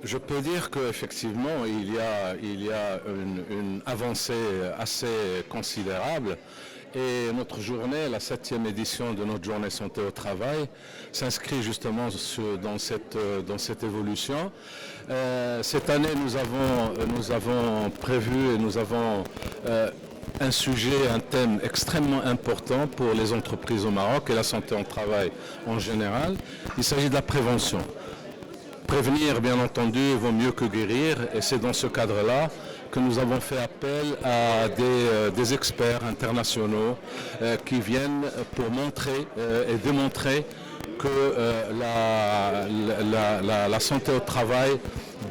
Je peux dire qu'effectivement, il y a une avancée assez considérable. Et notre journée, la 7e édition de notre journée santé au travail, s'inscrit justement dans cette évolution. Cette année, nous avons prévu et nous avons un sujet, un thème extrêmement important pour les entreprises au Maroc et la santé au travail en général. Il s'agit de la prévention. Prévenir, bien entendu, vaut mieux que guérir, et c'est dans ce cadre-là que nous avons fait appel à des experts internationaux qui viennent pour montrer et démontrer que la santé au travail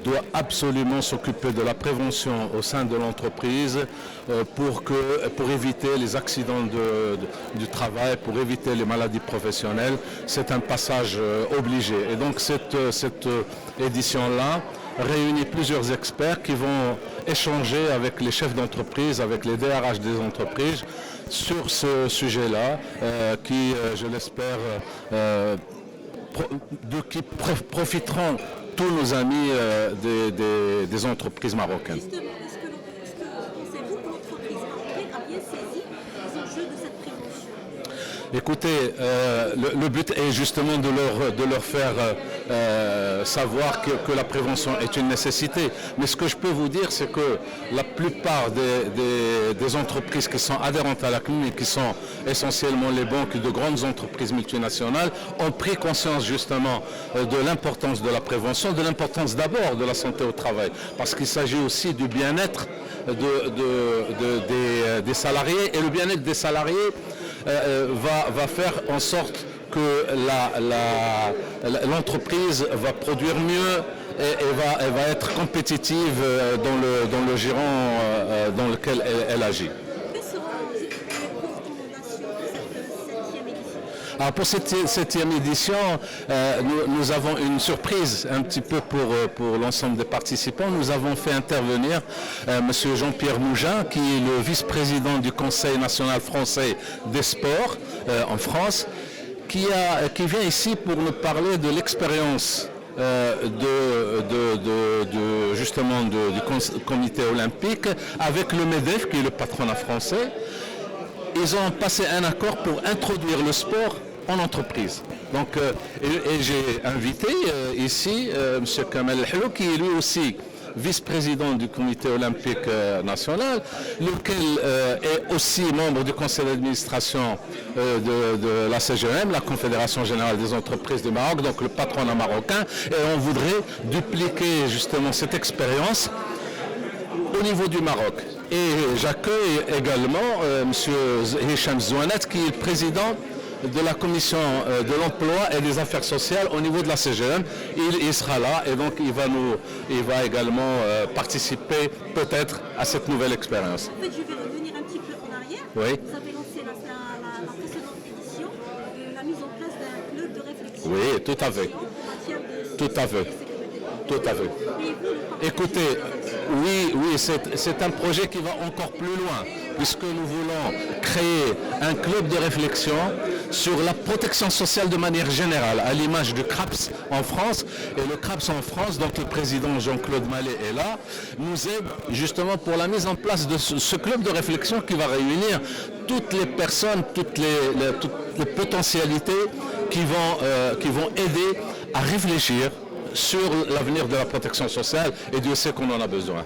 doit absolument s'occuper de la prévention au sein de l'entreprise pour éviter les accidents du travail, pour éviter les maladies professionnelles. C'est un passage obligé. Et donc cette édition-là réunit plusieurs experts qui vont échanger avec les chefs d'entreprise, avec les DRH des entreprises sur ce sujet-là qui, je l'espère, qui profiteront tous nos amis des entreprises marocaines. Justement, est-ce que pensez-vous que l'entreprise marocaine a bien saisi les enjeux de cette prévention? Écoutez, le but est justement de leur faire savoir que la prévention est une nécessité. Mais ce que je peux vous dire, c'est que la plupart des entreprises qui sont adhérentes à la CNUL, qui sont essentiellement les banques et de grandes entreprises multinationales, ont pris conscience justement de l'importance de la prévention, de l'importance d'abord de la santé au travail, parce qu'il s'agit aussi du bien-être des salariés, et le bien-être des salariés va faire en sorte que l'entreprise va produire mieux et va être compétitive dans le giron dans lequel elle agit. Quelles seront les recommandations de cette 7e édition? Alors pour cette 7e édition, nous avons une surprise un petit peu pour l'ensemble des participants. Nous avons fait intervenir M. Jean-Pierre Mougin, qui est le vice-président du Conseil national français des sports en France, qui vient ici pour nous parler de l'expérience justement du comité olympique avec le MEDEF, qui est le patronat français. Ils ont passé un accord pour introduire le sport en entreprise. Donc, et j'ai invité ici M. Kamel Hello, qui est lui aussi vice-président du comité olympique national, lequel est aussi membre du conseil d'administration de la CGM, la Confédération générale des entreprises du Maroc, donc le patronat marocain, et on voudrait dupliquer justement cette expérience au niveau du Maroc. Et j'accueille également M. Hicham Zouanet, qui est le président de la commission de l'emploi et des affaires sociales au niveau de la CGM. Il sera là, et donc il va également participer peut-être à cette nouvelle expérience. En fait, je vais revenir un petit peu en arrière. Oui. Vous avez lancé la précédente édition la mise en place d'un club de réflexion. Oui, tout à fait. En matière de Tout à fait. Tout à fait. Écoutez, oui, c'est un projet qui va encore plus loin, puisque nous voulons créer un club de réflexion sur la protection sociale de manière générale, à l'image du CRAPS en France. Et le CRAPS en France, donc le président Jean-Claude Mallet est là, nous aide justement pour la mise en place de ce club de réflexion qui va réunir toutes les personnes, toutes les potentialités qui vont aider à réfléchir sur l'avenir de la protection sociale, et Dieu sait qu'on en a besoin.